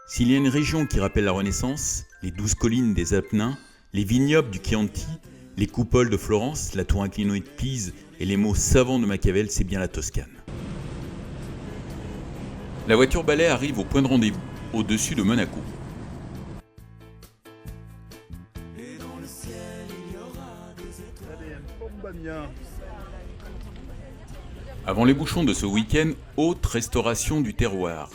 S'il y a une région qui rappelle la Renaissance, les 12 collines des Apennins, les vignobles du Chianti, les coupoles de Florence, la tour inclinée de Pise et les mots savants de Machiavel, c'est bien la Toscane. La voiture balai arrive au point de rendez-vous, au-dessus de Monaco. Avant les bouchons de ce week-end, haute restauration du terroir.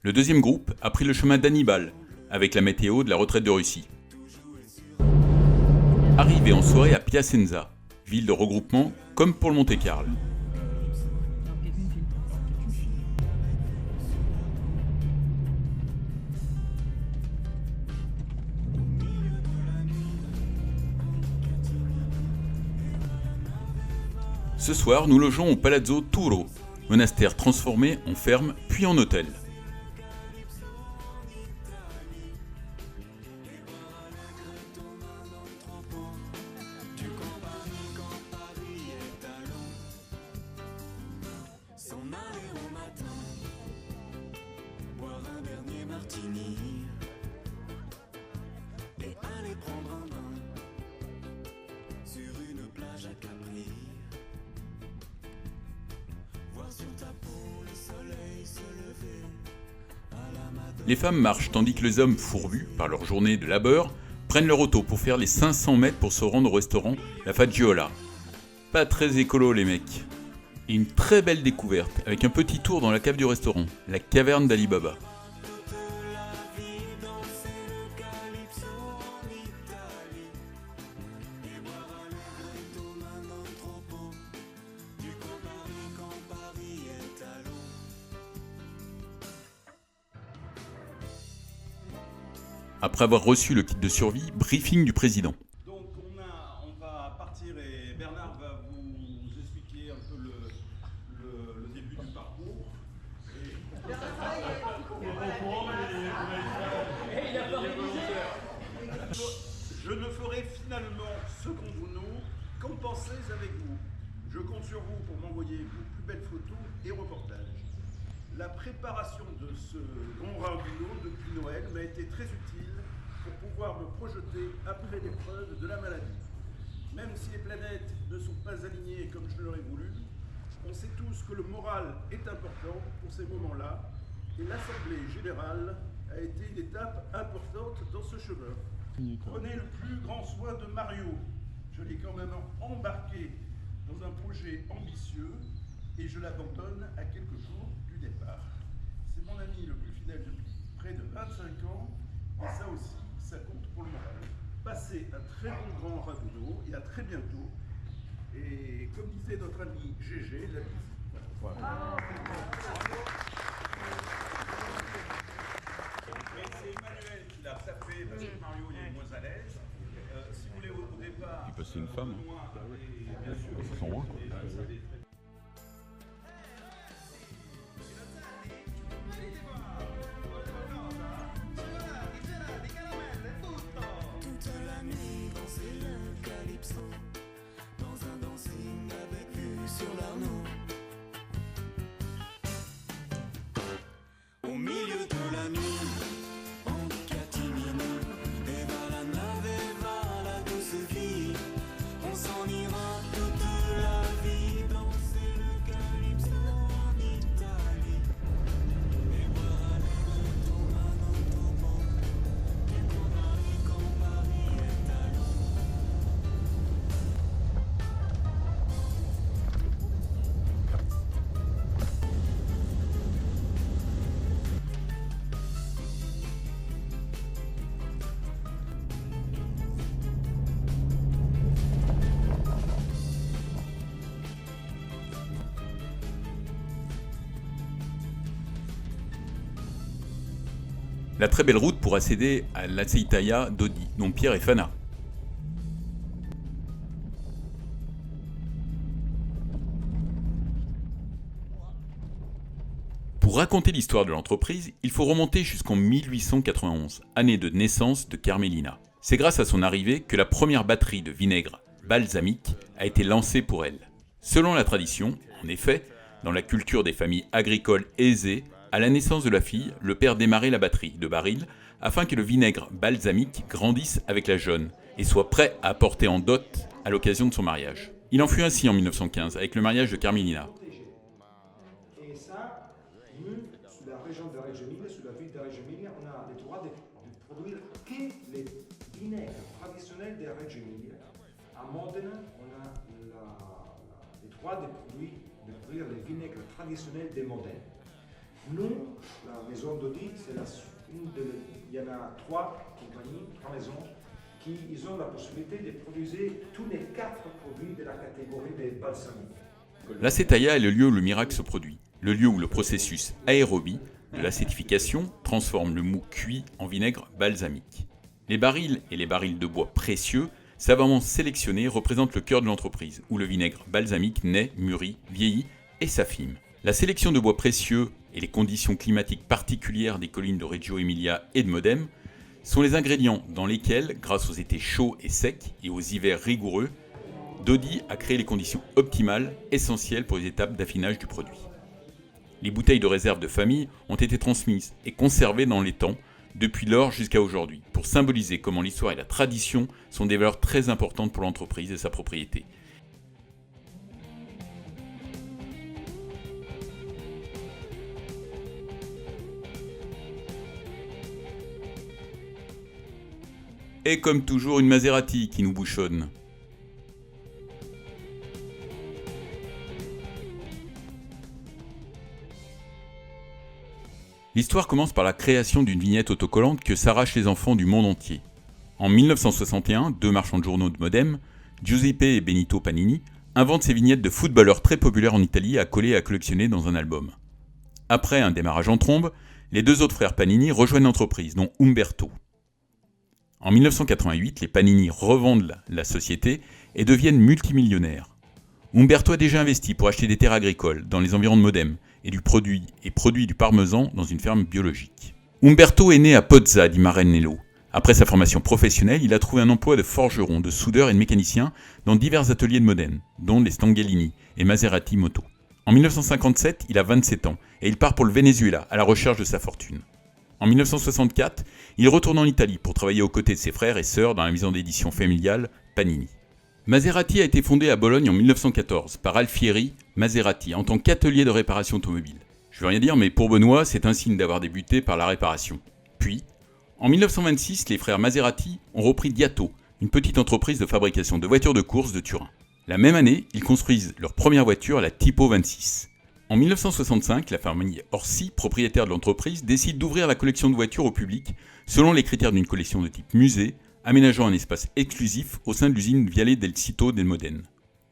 Le deuxième groupe a pris le chemin d'Hannibal, avec la météo de la retraite de Russie. Arrivé en soirée à Piacenza, ville de regroupement comme pour le Monte-Carlo. Ce soir, nous logeons au Palazzo Turo, monastère transformé en ferme puis en hôtel. Les femmes marchent tandis que les hommes, fourbus par leur journée de labeur, prennent leur auto pour faire les 500 mètres pour se rendre au restaurant La Faggiola. Pas très écolo les mecs. Et une très belle découverte avec un petit tour dans la cave du restaurant, la caverne d'Ali Baba. Après avoir reçu le kit de survie, briefing du président. Donc on va partir et Bernard va vous expliquer un peu le début du parcours. Je ne ferai finalement ce qu'on vous nomme qu'en pensez avec vous. Je compte sur vous pour m'envoyer vos plus belles photos et reportages. La préparation de ce long ragoût depuis Noël m'a été très utile pour pouvoir me projeter après l'épreuve de la maladie. Même si les planètes ne sont pas alignées comme je l'aurais voulu, on sait tous que le moral est important pour ces moments-là, et l'Assemblée Générale a été une étape importante dans ce chemin. Prenez le plus grand soin de Mario. Je l'ai quand même embarqué dans un projet ambitieux et je l'abandonne à quelques jours du départ. C'est mon ami le plus fidèle depuis près de 25 ans et ça aussi, ça compte pour le moral. Passez un très bon grand ragoût et à très bientôt. Et comme disait notre ami Gégé, la bise. Voilà. Mais c'est Emmanuel qui l'a tapé parce que Mario il est moins à l'aise. Si vous voulez au départ. Il passait une femme. Bien sûr. Ça sent loin. Au milieu de la nuit, en catimini, et va la nave, et va la douce vie. On s'en ira toute la vie, danser le calypso en Italie. Et boire à l'air ton mano, et pour Paris quand Paris est à l'eau. La très belle route pour accéder à l'Aceitaia d'Odi, dont Pierre est fanat. Pour raconter l'histoire de l'entreprise, il faut remonter jusqu'en 1891, année de naissance de Carmelina. C'est grâce à son arrivée que la première batterie de vinaigre balsamique a été lancée pour elle. Selon la tradition, en effet, dans la culture des familles agricoles aisées, à la naissance de la fille, le père démarrait la batterie de barils afin que le vinaigre balsamique grandisse avec la jeune et soit prêt à apporter en dot à l'occasion de son mariage. Il en fut ainsi en 1915 avec le mariage de Carmelina. Et ça, nous, sur la région de Reggio Emilia, sur la ville de Reggio Emilia, on a le droit de produire que les vinaigres traditionnels de Reggio Emilia. À Modena, on a le droit de produire les vinaigres traditionnels de Modène. Nous, la maison d'Audi, c'est il y en a 3 compagnies, 3 maisons, qui ils ont la possibilité de produire tous les 4 produits de la catégorie des balsamiques. L'acétaïa est le lieu où le miracle se produit, le lieu où le processus aérobie de l'acétification transforme le mou cuit en vinaigre balsamique. Les barils et les barils de bois précieux, savamment sélectionnés, représentent le cœur de l'entreprise, où le vinaigre balsamique naît, mûrit, vieillit et s'affine. La sélection de bois précieux et les conditions climatiques particulières des collines de Reggio Emilia et de Modène sont les ingrédients dans lesquels, grâce aux étés chauds et secs et aux hivers rigoureux, Dodi a créé les conditions optimales, essentielles pour les étapes d'affinage du produit. Les bouteilles de réserve de famille ont été transmises et conservées dans les temps, depuis lors jusqu'à aujourd'hui, pour symboliser comment l'histoire et la tradition sont des valeurs très importantes pour l'entreprise et sa propriété. Et comme toujours, une Maserati qui nous bouchonne. L'histoire commence par la création d'une vignette autocollante que s'arrachent les enfants du monde entier. En 1961, 2 marchands de journaux de Modène, Giuseppe et Benito Panini, inventent ces vignettes de footballeurs très populaires en Italie à coller et à collectionner dans un album. Après un démarrage en trombe, les 2 autres frères Panini rejoignent l'entreprise, dont Umberto. En 1988, les Panini revendent la société et deviennent multimillionnaires. Umberto a déjà investi pour acheter des terres agricoles dans les environs de Modène et produit du parmesan dans une ferme biologique. Umberto est né à Pozza di Maranello. Après sa formation professionnelle, il a trouvé un emploi de forgeron, de soudeur et de mécanicien dans divers ateliers de Modène, dont les Stanghellini et Maserati Moto. En 1957, il a 27 ans et il part pour le Venezuela à la recherche de sa fortune. En 1964, il retourne en Italie pour travailler aux côtés de ses frères et sœurs dans la maison d'édition familiale Panini. Maserati a été fondé à Bologne en 1914 par Alfieri Maserati en tant qu'atelier de réparation automobile. Je veux rien dire, mais pour Benoît, c'est un signe d'avoir débuté par la réparation. Puis, en 1926, les frères Maserati ont repris Diato, une petite entreprise de fabrication de voitures de course de Turin. La même année, ils construisent leur première voiture, la Tipo 26. En 1965, la famille Orsi, propriétaire de l'entreprise, décide d'ouvrir la collection de voitures au public selon les critères d'une collection de type musée, aménageant un espace exclusif au sein de l'usine Viale del Sito del Modène.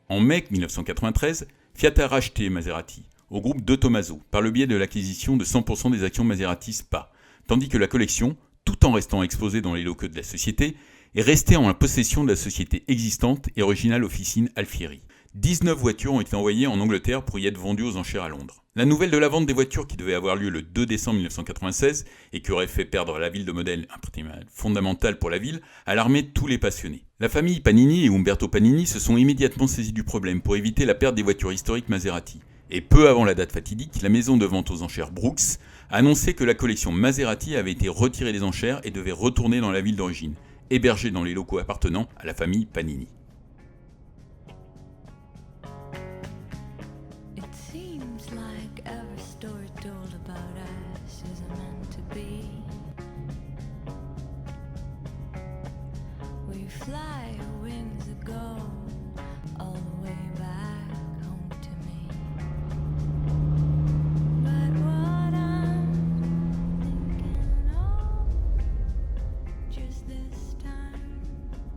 En mai 1993, Fiat a racheté Maserati au groupe De Tomaso par le biais de l'acquisition de 100% des actions Maserati SPA, tandis que la collection, tout en restant exposée dans les locaux de la société, est restée en possession de la société existante et originale officine Alfieri. 19 voitures ont été envoyées en Angleterre pour y être vendues aux enchères à Londres. La nouvelle de la vente des voitures qui devait avoir lieu le 2 décembre 1996 et qui aurait fait perdre à la ville de Modène un patrimoine fondamental pour la ville, a alarmé tous les passionnés. La famille Panini et Umberto Panini se sont immédiatement saisis du problème pour éviter la perte des voitures historiques Maserati. Et peu avant la date fatidique, la maison de vente aux enchères Brooks a annoncé que la collection Maserati avait été retirée des enchères et devait retourner dans la ville d'origine, hébergée dans les locaux appartenant à la famille Panini.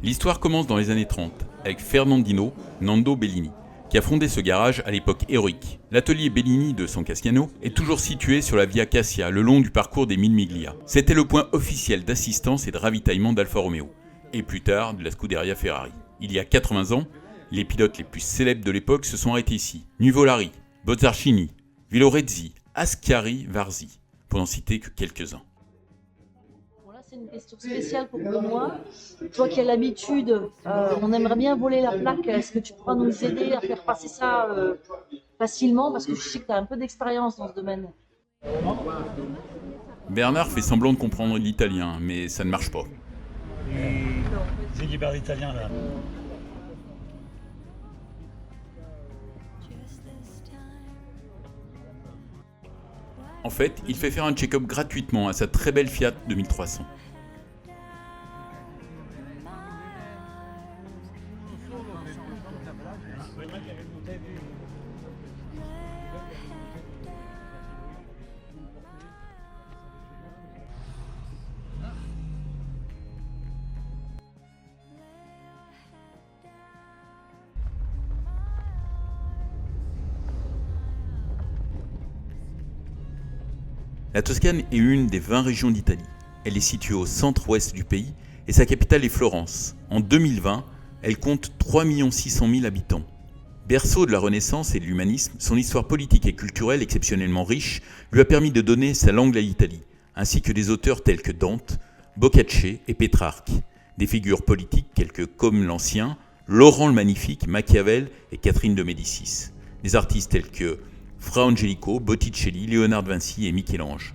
L'histoire commence dans les années 30, avec Fernandino Nando Bellini, qui a fondé ce garage à l'époque héroïque. L'atelier Bellini de San Casciano est toujours situé sur la Via Cassia, le long du parcours des Mille Miglia. C'était le point officiel d'assistance et de ravitaillement d'Alfa Romeo, et plus tard de la Scuderia Ferrari. Il y a 80 ans, les pilotes les plus célèbres de l'époque se sont arrêtés ici. Nuvolari, Bozzarcini, Villorezzi, Ascari Varzi, pour n'en citer que quelques-uns. Bon, là, c'est une question spéciale pour Benoît. Toi qui as l'habitude, on aimerait bien voler la plaque. Est-ce que tu pourras nous aider à faire passer ça facilement? Parce que je sais que tu as un peu d'expérience dans ce domaine. Bernard fait semblant de comprendre l'italien, mais ça ne marche pas. C'est qui parle italien là. En fait, il fait faire un check-up gratuitement à sa très belle Fiat 2300. La Toscane est une des 20 régions d'Italie. Elle est située au centre-ouest du pays et sa capitale est Florence. En 2020, elle compte 3 600 000 habitants. Berceau de la Renaissance et de l'humanisme, son histoire politique et culturelle exceptionnellement riche lui a permis de donner sa langue à l'Italie, ainsi que des auteurs tels que Dante, Boccace et Pétrarque, des figures politiques telles que Comme l'Ancien, Laurent le Magnifique, Machiavel et Catherine de Médicis, des artistes tels que Fra Angelico, Botticelli, Léonard de Vinci et Michel-Ange.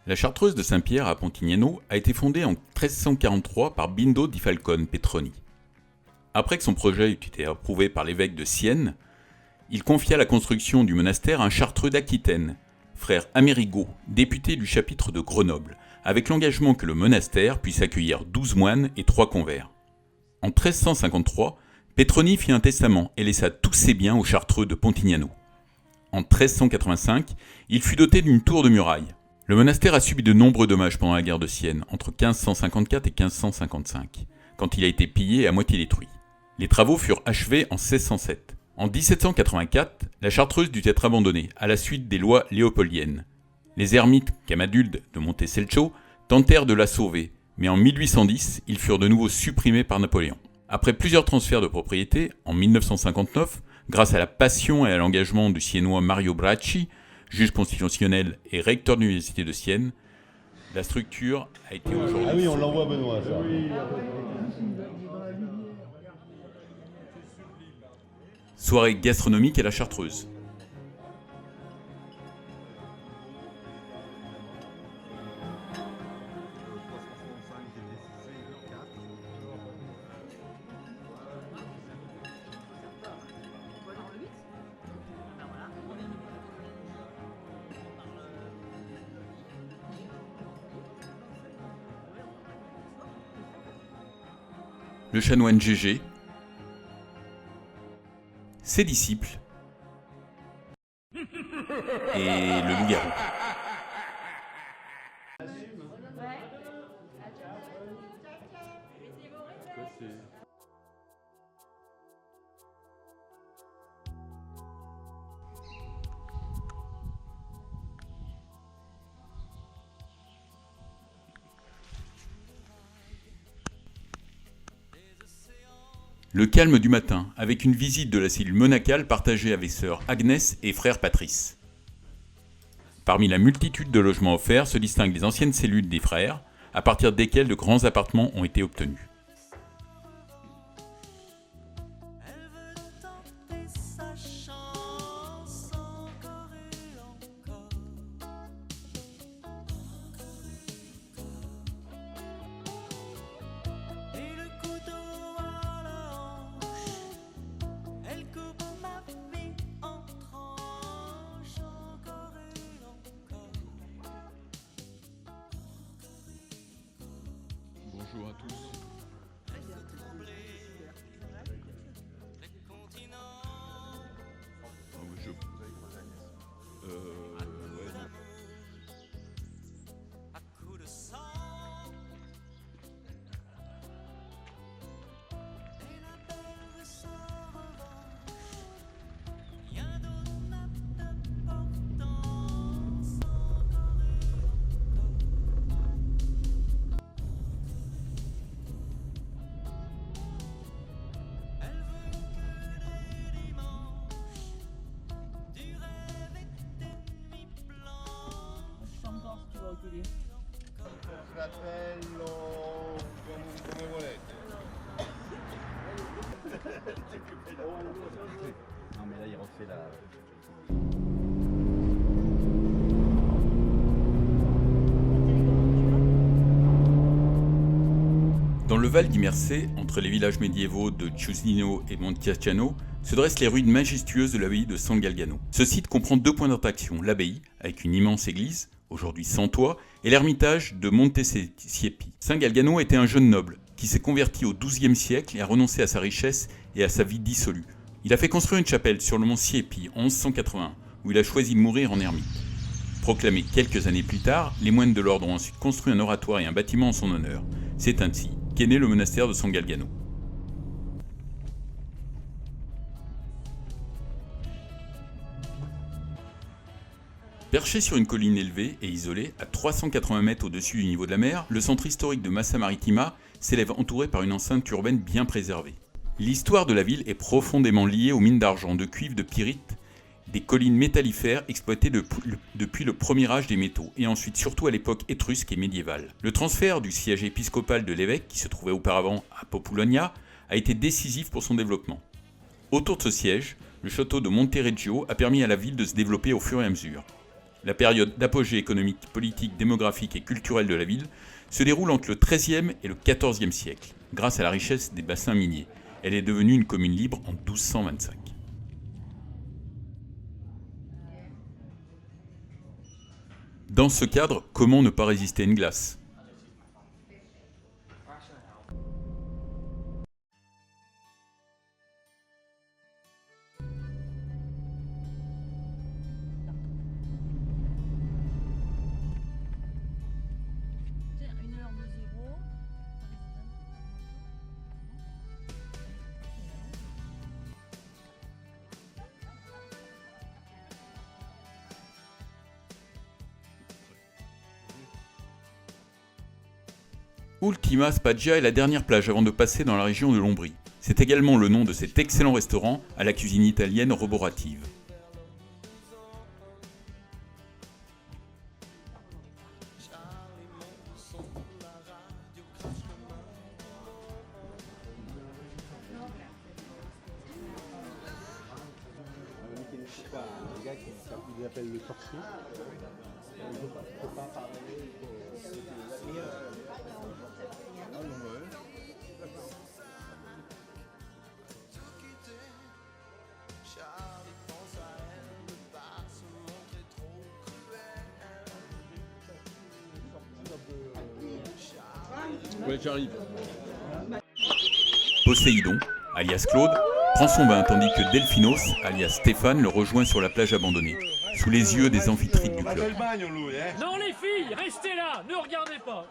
La chartreuse de Saint-Pierre à Pontignano a été fondée en 1343 par Bindo di Falcone Petroni. Après que son projet eut été approuvé par l'évêque de Sienne, il confia la construction du monastère à un chartreux d'Aquitaine, frère Amerigo, député du chapitre de Grenoble, avec l'engagement que le monastère puisse accueillir 12 moines et 3 convers. En 1353, Petroni fit un testament et laissa tous ses biens aux chartreux de Pontignano. En 1385, il fut doté d'une tour de muraille. Le monastère a subi de nombreux dommages pendant la guerre de Sienne, entre 1554 et 1555, quand il a été pillé et à moitié détruit. Les travaux furent achevés en 1607. En 1784, la chartreuse dut être abandonnée à la suite des lois léopoldiennes. Les ermites camaduldes de Montecelcio tentèrent de la sauver, mais en 1810, ils furent de nouveau supprimés par Napoléon. Après plusieurs transferts de propriété, en 1959, grâce à la passion et à l'engagement du Siennois Mario Bracci, juge constitutionnel et recteur de l'Université de Sienne, la structure a été aujourd'hui... Ah oui, on l'envoie à Benoît, ça. Soirée gastronomique à la chartreuse. Le chanoine Gégé, ses disciples et le loup-garou. Le calme du matin, avec une visite de la cellule monacale partagée avec sœur Agnès et frère Patrice. Parmi la multitude de logements offerts se distinguent les anciennes cellules des frères, à partir desquelles de grands appartements ont été obtenus. Bonjour à tous. Non mais là il refait la... Dans le Val d'Imersé, entre les villages médiévaux de Chiusino et Montecasciano, se dressent les ruines majestueuses de l'abbaye de San Galgano. Ce site comprend 2 points d'attraction, l'abbaye, avec une immense église, aujourd'hui sans toit, et l'ermitage de Montesiepi. San Galgano était un jeune noble, qui s'est converti au XIIe siècle et a renoncé à sa richesse et à sa vie dissolue. Il a fait construire une chapelle sur le mont Siepi en 1181, où il a choisi de mourir en ermite. Proclamé quelques années plus tard, les moines de l'ordre ont ensuite construit un oratoire et un bâtiment en son honneur. C'est ainsi qu'est né le monastère de San Galgano. Perché sur une colline élevée et isolée, à 380 mètres au-dessus du niveau de la mer, le centre historique de Massa Marittima s'élève entouré par une enceinte urbaine bien préservée. L'histoire de la ville est profondément liée aux mines d'argent, de cuivre, de pyrite, des collines métallifères exploitées depuis le premier âge des métaux, et ensuite surtout à l'époque étrusque et médiévale. Le transfert du siège épiscopal de l'évêque, qui se trouvait auparavant à Populonia, a été décisif pour son développement. Autour de ce siège, le château de Montereggio a permis à la ville de se développer au fur et à mesure. La période d'apogée économique, politique, démographique et culturelle de la ville se déroule entre le XIIIe et le XIVe siècle. Grâce à la richesse des bassins miniers, elle est devenue une commune libre en 1225. Dans ce cadre, comment ne pas résister à une glace ? Ultima Spaggia est la dernière plage avant de passer dans la région de l'Ombrie. C'est également le nom de cet excellent restaurant à la cuisine italienne roborative. Un gars qui appelle le sorcier. Il ne peut pas parler. Ouais, j'arrive. Poséidon, alias Claude, prend son bain tandis que Delphinos, alias Stéphane, le rejoint sur la plage abandonnée, sous les yeux des amphitrite du club. Non les filles, restez là, ne regardez pas.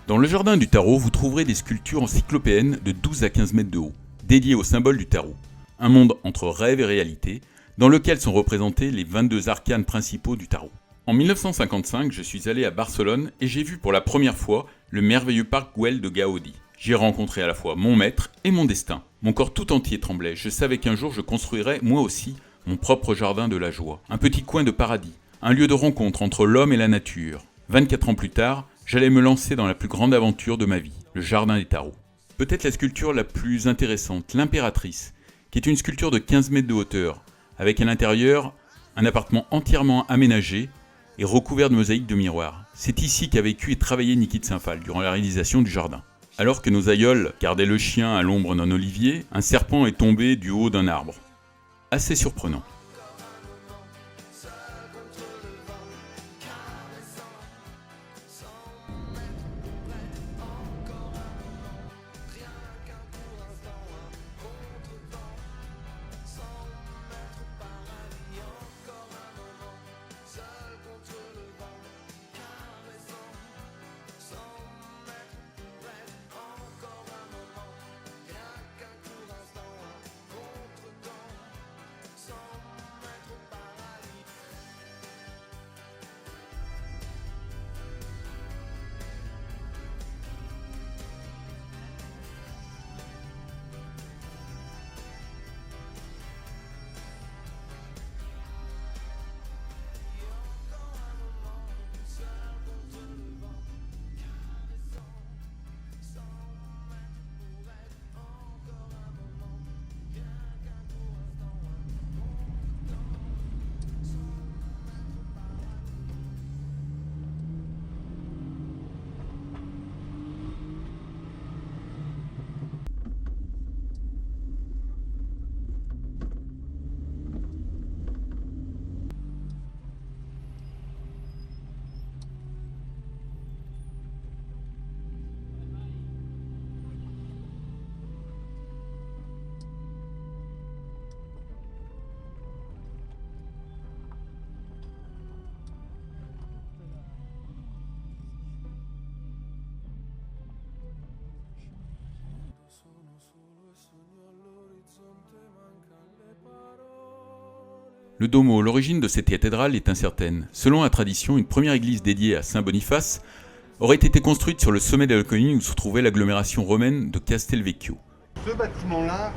Dans le jardin du tarot, vous trouverez des sculptures encyclopéennes de 12 à 15 mètres de haut, dédiées au symbole du tarot. Un monde entre rêve et réalité, dans lequel sont représentés les 22 arcanes principaux du tarot. En 1955, je suis allé à Barcelone et j'ai vu pour la première fois le merveilleux parc Güell de Gaudi. J'y ai rencontré à la fois mon maître et mon destin. Mon corps tout entier tremblait, je savais qu'un jour je construirais, moi aussi, mon propre jardin de la joie. Un petit coin de paradis, un lieu de rencontre entre l'homme et la nature. 24 ans plus tard, j'allais me lancer dans la plus grande aventure de ma vie, le jardin des tarots. Peut-être la sculpture la plus intéressante, l'impératrice, qui est une sculpture de 15 mètres de hauteur, avec à l'intérieur un appartement entièrement aménagé et recouvert de mosaïques de miroirs. C'est ici qu'a vécu et travaillé Niki de Saint-Phal durant la réalisation du jardin. Alors que nos aïeuls gardaient le chien à l'ombre d'un olivier, un serpent est tombé du haut d'un arbre. Assez surprenant. Le Domo, l'origine de cette cathédrale est incertaine. Selon la tradition, une première église dédiée à Saint Boniface aurait été construite sur le sommet de la colline où se trouvait l'agglomération romaine de Castelvecchio. Ce bâtiment-là,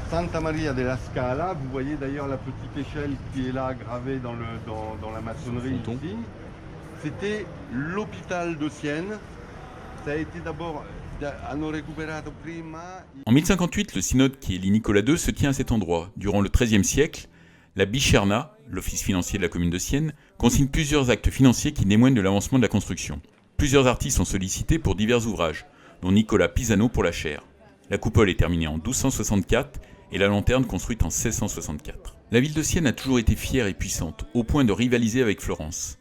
Santa Maria della Scala, vous voyez d'ailleurs la petite échelle qui est là gravée dans la maçonnerie ici, c'était l'hôpital de Sienne. Ça a été d'abord... En 1058, le synode qui élit Nicolas II se tient à cet endroit. Durant le XIIIe siècle, la Bicherna, l'office financier de la commune de Sienne, consigne plusieurs actes financiers qui témoignent de l'avancement de la construction. Plusieurs artistes sont sollicités pour divers ouvrages, dont Nicolas Pisano pour la chaire. La coupole est terminée en 1264 et la lanterne construite en 1664. La ville de Sienne a toujours été fière et puissante, au point de rivaliser avec Florence.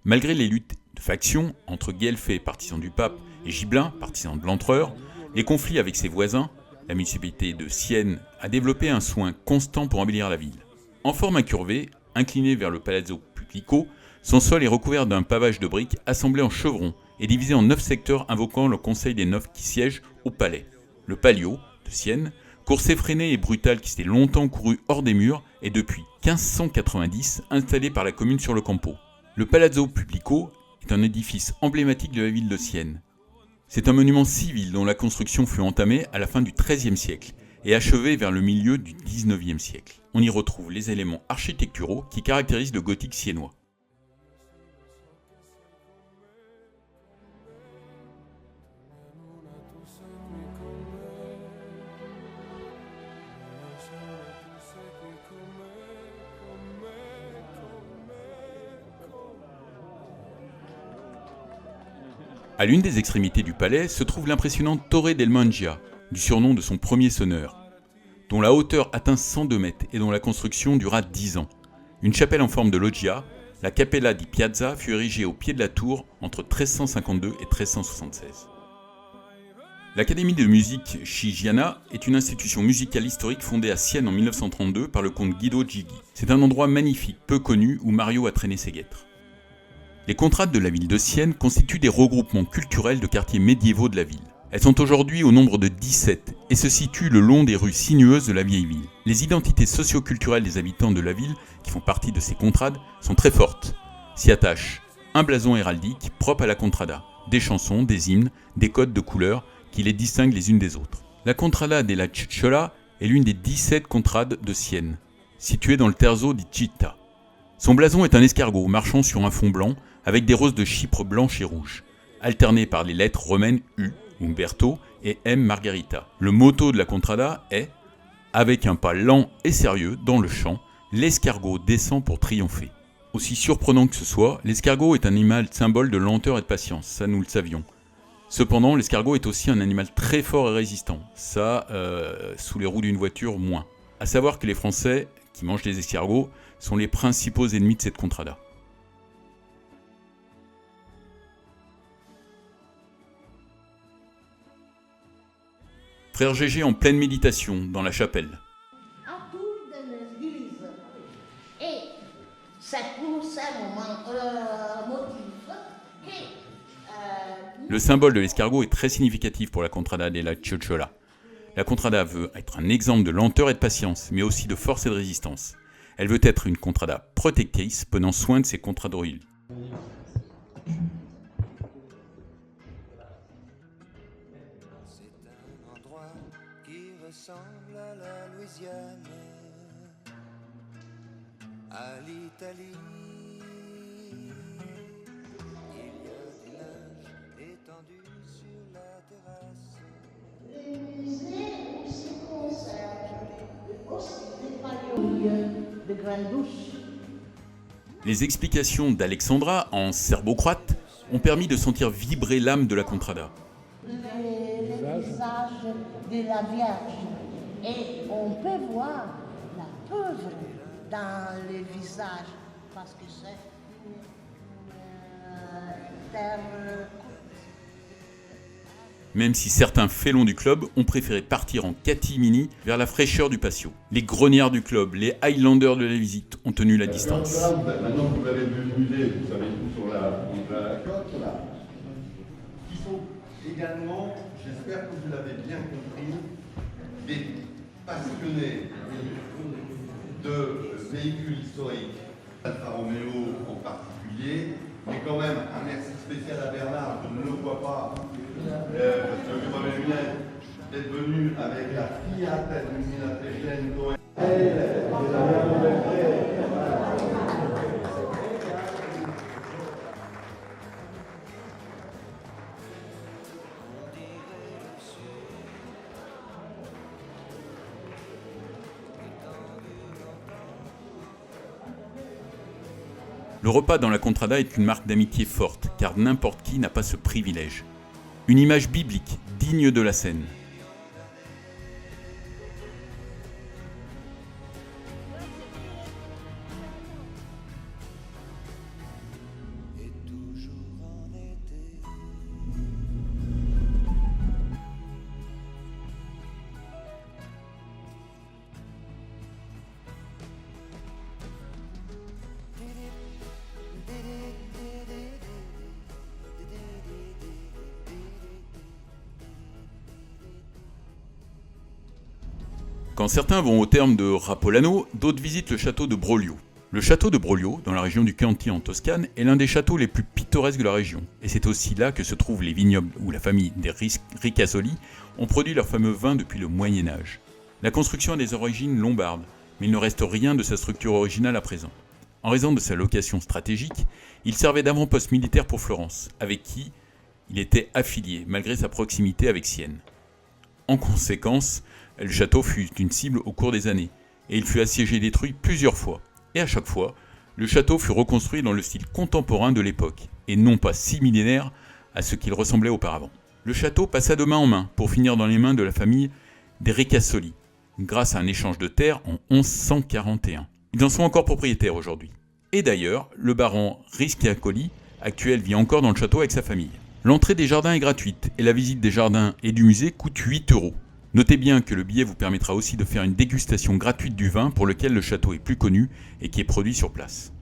Malgré les luttes de factions entre Guelfes, partisans du pape, et Gibelins, partisans de l'empereur, les conflits avec ses voisins, la municipalité de Sienne a développé un soin constant pour embellir la ville. En forme incurvée, incliné vers le Palazzo Publico, son sol est recouvert d'un pavage de briques assemblé en chevrons et divisé en 9 secteurs invoquant le conseil des 9 qui siègent au palais. Le Palio, de Sienne, course effrénée et brutale qui s'était longtemps courue hors des murs, est depuis 1590 installé par la commune sur le Campo. Le Palazzo Publico est un édifice emblématique de la ville de Sienne. C'est un monument civil dont la construction fut entamée à la fin du XIIIe siècle et achevée vers le milieu du XIXe siècle. On y retrouve les éléments architecturaux qui caractérisent le gothique siennois. À l'une des extrémités du palais se trouve l'impressionnante Torre del Mangia, du surnom de son premier sonneur, dont la hauteur atteint 102 mètres et dont la construction dura 10 ans. Une chapelle en forme de loggia, la Cappella di Piazza, fut érigée au pied de la tour entre 1352 et 1376. L'Académie de musique Chigiana est une institution musicale historique fondée à Sienne en 1932 par le comte Guido Gigli. C'est un endroit magnifique, peu connu, où Mario a traîné ses guêtres. Les contrades de la ville de Sienne constituent des regroupements culturels de quartiers médiévaux de la ville. Elles sont aujourd'hui au nombre de 17 et se situent le long des rues sinueuses de la vieille ville. Les identités socio-culturelles des habitants de la ville, qui font partie de ces contrades, sont très fortes. S'y attachent un blason héraldique propre à la contrada, des chansons, des hymnes, des codes de couleurs qui les distinguent les unes des autres. La contrada della Cicciola est l'une des 17 contrades de Sienne, située dans le Terzo di Citta. Son blason est un escargot marchant sur un fond blanc avec des roses de Chypre blanches et rouges, alternées par les lettres romaines U, Umberto, et M, Margherita. Le motto de la contrada est « Avec un pas lent et sérieux dans le chant, l'escargot descend pour triompher ». Aussi surprenant que ce soit, l'escargot est un animal symbole de lenteur et de patience, ça nous le savions. Cependant, l'escargot est aussi un animal très fort et résistant, ça, sous les roues d'une voiture, moins. À savoir que les Français, qui mangent des escargots, sont les principaux ennemis de cette contrada. Frère Gégé en pleine méditation dans la chapelle. Et c'est pour ce motif que... Le symbole de l'escargot est très significatif pour la contrada della Cicciola. La contrada veut être un exemple de lenteur et de patience, mais aussi de force et de résistance. Elle veut être une contrada protectrice, prenant soin de ses contradoriles. Ressemble à la Louisiane, à l'Italie. Il y a du linge étendu sur la terrasse. Les musées aussi conservent aussi des paléoïdes de graines douces. Les explications d'Alexandra en serbo-croate ont permis de sentir vibrer l'âme de la contrada. Les visages de la Vierge. Et on peut voir la pauvre dans les visages, parce que c'est une terre... Même si certains félons du club ont préféré partir en catimini vers la fraîcheur du patio. Les grognards du club, les Highlanders de la visite ont tenu la distance. Maintenant que vous avez vu le musée, vous savez tout sur la côte, là. Qui sont également, j'espère que vous l'avez bien compris, des passionnés de véhicule historique, Alfa Romeo en particulier, mais quand même un merci spécial à Bernard, je ne le vois pas, parce que je vois mes lunettes, d'être venu avec la Fiat Militare. Le repas dans la contrada est une marque d'amitié forte, car n'importe qui n'a pas ce privilège. Une image biblique, digne de la scène. Quand certains vont au terme de Rapolano, d'autres visitent le château de Broglio. Le château de Broglio, dans la région du Chianti en Toscane, est l'un des châteaux les plus pittoresques de la région. Et c'est aussi là que se trouvent les vignobles où la famille des Ricasoli ont produit leur fameux vin depuis le Moyen-Âge. La construction a des origines lombardes, mais il ne reste rien de sa structure originale à présent. En raison de sa location stratégique, il servait d'avant-poste militaire pour Florence, avec qui il était affilié, malgré sa proximité avec Sienne. En conséquence, le château fut une cible au cours des années, et il fut assiégé et détruit plusieurs fois. Et à chaque fois, le château fut reconstruit dans le style contemporain de l'époque, et non pas si millénaire à ce qu'il ressemblait auparavant. Le château passa de main en main pour finir dans les mains de la famille des Ricasoli, grâce à un échange de terres en 1141. Ils en sont encore propriétaires aujourd'hui. Et d'ailleurs, le baron Ricasoli actuel vit encore dans le château avec sa famille. L'entrée des jardins est gratuite, et la visite des jardins et du musée coûte 8 €. Notez bien que le billet vous permettra aussi de faire une dégustation gratuite du vin pour lequel le château est plus connu et qui est produit sur place.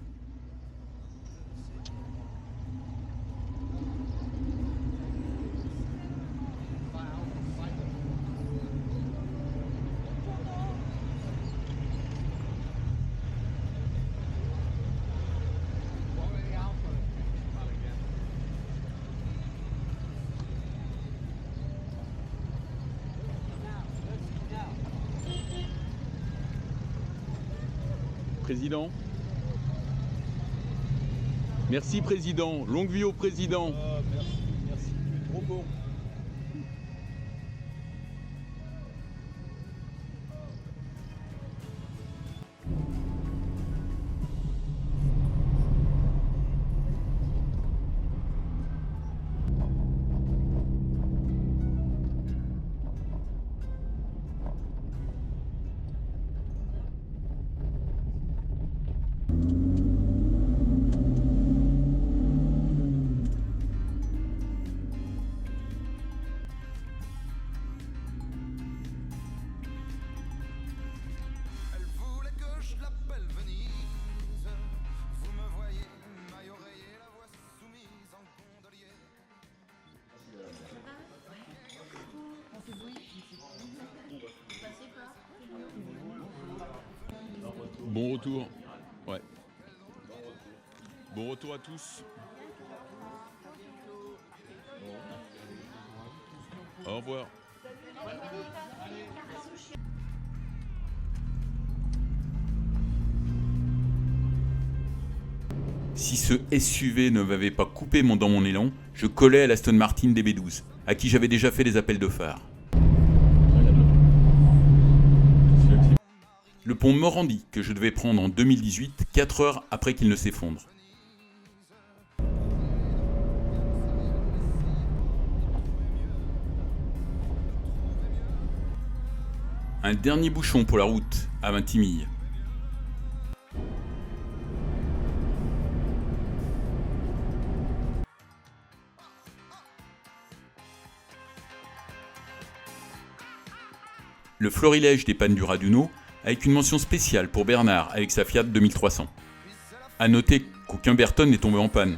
Président. Merci président. Longue vie au président. Merci. Trop beau. Bon retour. Ouais. Bon retour à tous. Au revoir. Si ce SUV ne m'avait pas coupé dans mon élan, je collais à l'Aston Martin DB12, à qui j'avais déjà fait des appels de phare. Le pont Morandi, que je devais prendre en 2018, 4 heures après qu'il ne s'effondre. Un dernier bouchon pour la route à Vintimille. Le florilège des pannes du Raduno, avec une mention spéciale pour Bernard avec sa Fiat 2300. A noter qu'aucun Berton n'est tombé en panne.